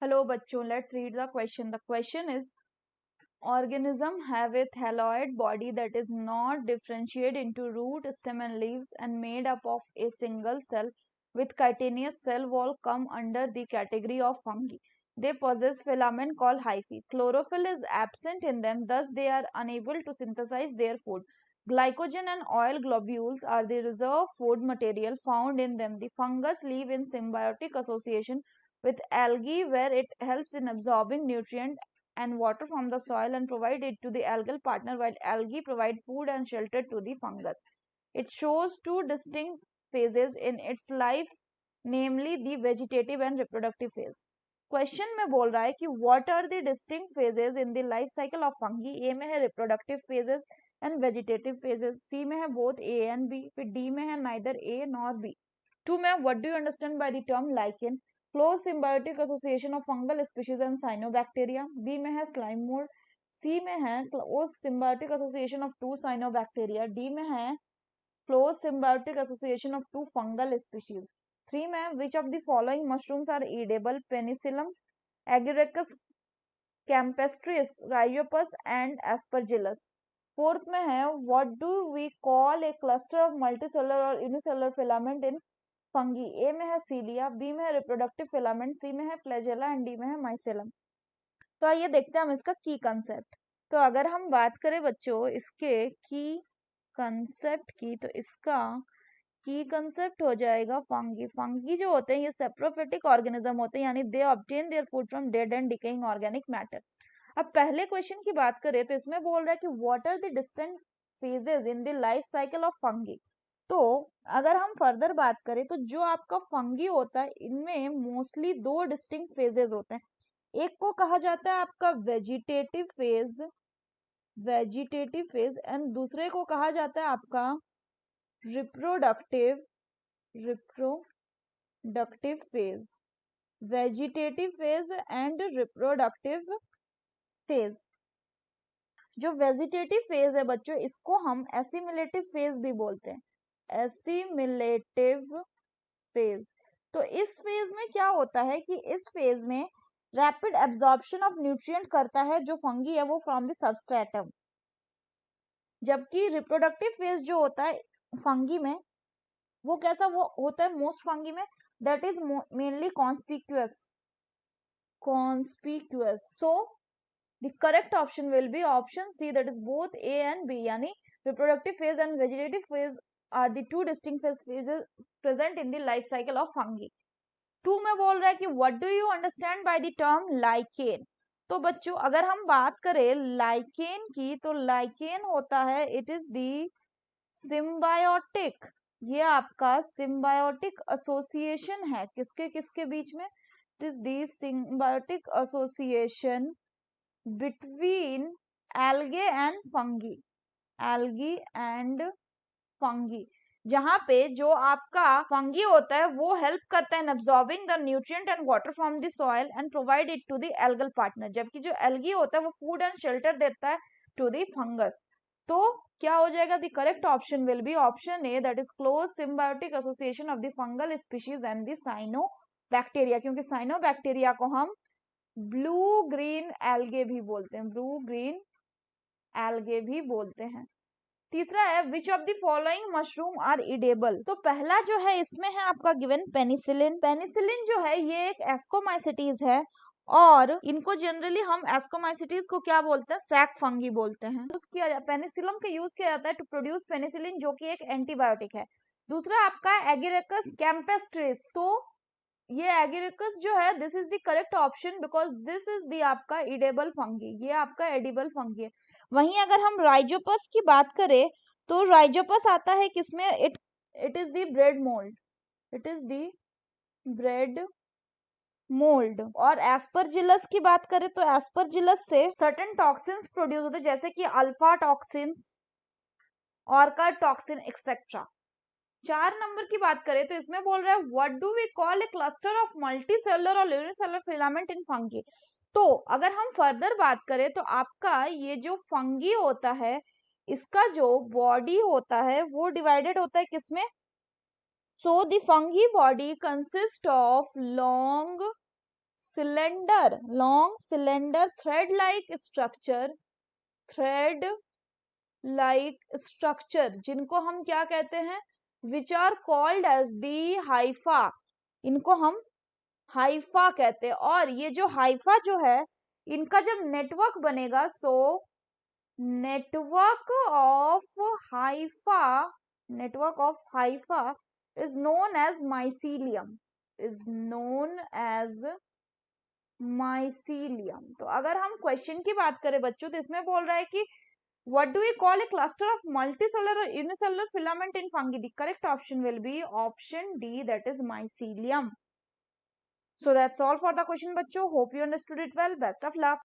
Hello बच्चों, let's read the question. The question is, organism have a thalloid body that is not differentiated into root, stem and leaves and made up of a single cell with chitinous cell wall come under the category of fungi. They possess filament called hyphae. Chlorophyll is absent in them, thus they are unable to synthesize their food. Glycogen and oil globules are the reserve food material found in them. The fungus live in symbiotic association with algae where it helps in absorbing nutrient and water from the soil and provide it to the algal partner while algae provide food and shelter to the fungus. It shows two distinct phases in its life, namely the vegetative and reproductive phase. Question में बोल रहा है कि what are the distinct phases in the life cycle of fungi. A में है reproductive phases and vegetative phases, C में है both A and B, फिर डी में है neither A nor B. Two में what do you understand by the term lichen. Close symbiotic association of fungal species and cyanobacteria. B में है slime mould. C में है close symbiotic association of two cyanobacteria. D में है close symbiotic association of two fungal species. 3 में which of the following mushrooms are edible? Penicillium, Agaricus campestris, Rhizopus and Aspergillus. 4th में है what do we call a cluster of multicellular or unicellular filament in fungi? A में है cilia, B में है reproductive filament, C में है flagella and D में है mycelium. तो आइए देखते हैं हम इसका की कंसेप्ट. तो अगर हम बात करें बच्चों इसके की कंसेप्ट की, तो इसका की कंसेप्ट हो जाएगा फंगी. फंगी जो होते हैं ये सेप्रोफिटिक ऑर्गेनिज्म होते हैं, यानी they obtain their food from dead and decaying organic matter. अब पहले क्वेश्चन की बात करें तो इसमें बोल रहा है कि what are the distant phases in the life cycle of fungi. तो अगर हम फर्दर बात करें तो जो आपका फंगी होता है इनमें मोस्टली दो डिस्टिंक्ट फेजेस होते हैं. एक को कहा जाता है आपका वेजिटेटिव फेज एंड दूसरे को कहा जाता है आपका reproductive phase. Vegetative phase and reproductive phase. जो वेजिटेटिव फेज है बच्चों इसको हम एसिमिलेटिव फेज भी बोलते हैं. Assimilative phase. तो इस फेज में क्या होता है कि इस फेज में रैपिड एब्जॉर्प्शन ऑफ न्यूट्रिएंट करता है जो फंगी है वो फ्रॉम द सबस्ट्रेटम. जबकि रिप्रोडक्टिव फेज जो होता है फंगी में वो कैसा वो होता है मोस्ट फंगी में, that is mainly conspicuous. So the correct option will be option C, that is both A and B, यानी reproductive phase and vegetative phase are the two distinct phases present in the life cycle of fungi. 2 में बोल रहा है कि what do you understand by the term lichen. तो बच्चों अगर हम बात करें लाइकेन की तो लाइकेन होता है इट इज द सिम्बायोटिक. ये आपका सिम्बायोटिक एसोसिएशन है किसके किसके बीच में. It is the symbiotic association between algae and fungi. Algae and fungi, जहां पे जो आपका फंगी होता है वो हेल्प करता है in absorbing the nutrient and water from the soil and provide it to the algal partner. जबकि जो एल्गी होता है वो फूड एंड शेल्टर देता है टू द फंगस. तो क्या हो जाएगा the correct option will be option A, that is close symbiotic association of the fungal species and the cyanobacteria. क्योंकि साइनोबैक्टीरिया को हम ब्लू ग्रीन एल्गे भी बोलते हैं. ब्लू ग्रीन एल्गे भी बोलते हैं. तीसरा है which of the following mushroom are edible. तो पहला जो है इसमें है आपका गिवन पेनिसिलिन. पेनिसिलिन जो है ये एक एस्कोमाइसिटीज है और इनको जनरली हम एस्कोमाइसिटीज को क्या बोलते हैं, सैक फंगी बोलते हैं. पेनिसिलम का यूज किया जाता है टू प्रोड्यूस पेनिसिलिन जो कि एक एंटीबायोटिक है. दूसरा आपका एगेरिकस कैम्पेस्ट्रिस. तो ये एगेरिकस जो है this is the correct option because this is the आपका इडेबल फंगी. ये आपका एडिबल फंगी है. वहीं अगर हम राइजोपस की बात करें तो राइजोपस आता है किसमें, it is the bread mould. It is the bread mould. और एस्परजिलस की बात करें तो एस्परजिलस से सर्टेन टॉक्सिन्स प्रोड्यूस होते हैं जैसे कि alpha toxins, orca toxin etcetera. 4 नंबर की बात करें तो इसमें बोल रहा है what do we call a cluster of multicellular और यूनिसेलुलर फिलामेंट इन फंगी. तो अगर हम फर्दर बात करें तो आपका ये जो फंगी होता है इसका जो बॉडी होता है वो डिवाइडेड होता है किसमें. So the fungi body consist of long cylinder, long cylinder thread like structure, जिनको हम क्या कहते हैं, which are called as the hypha, इनको हम हाइफा कहते हैं। और ये जो हाइफा जो है, इनका जब नेटवर्क बनेगा, so network of Haifa is known as mycelium, तो अगर हम क्वेश्चन की बात करें बच्चों, तो इसमें बोल रहा है कि what do we call a cluster of multicellular or unicellular filament in fungi? The correct option will be option D, that is mycelium. So that's all for the question बच्चों. Hope you understood it well. Best of luck.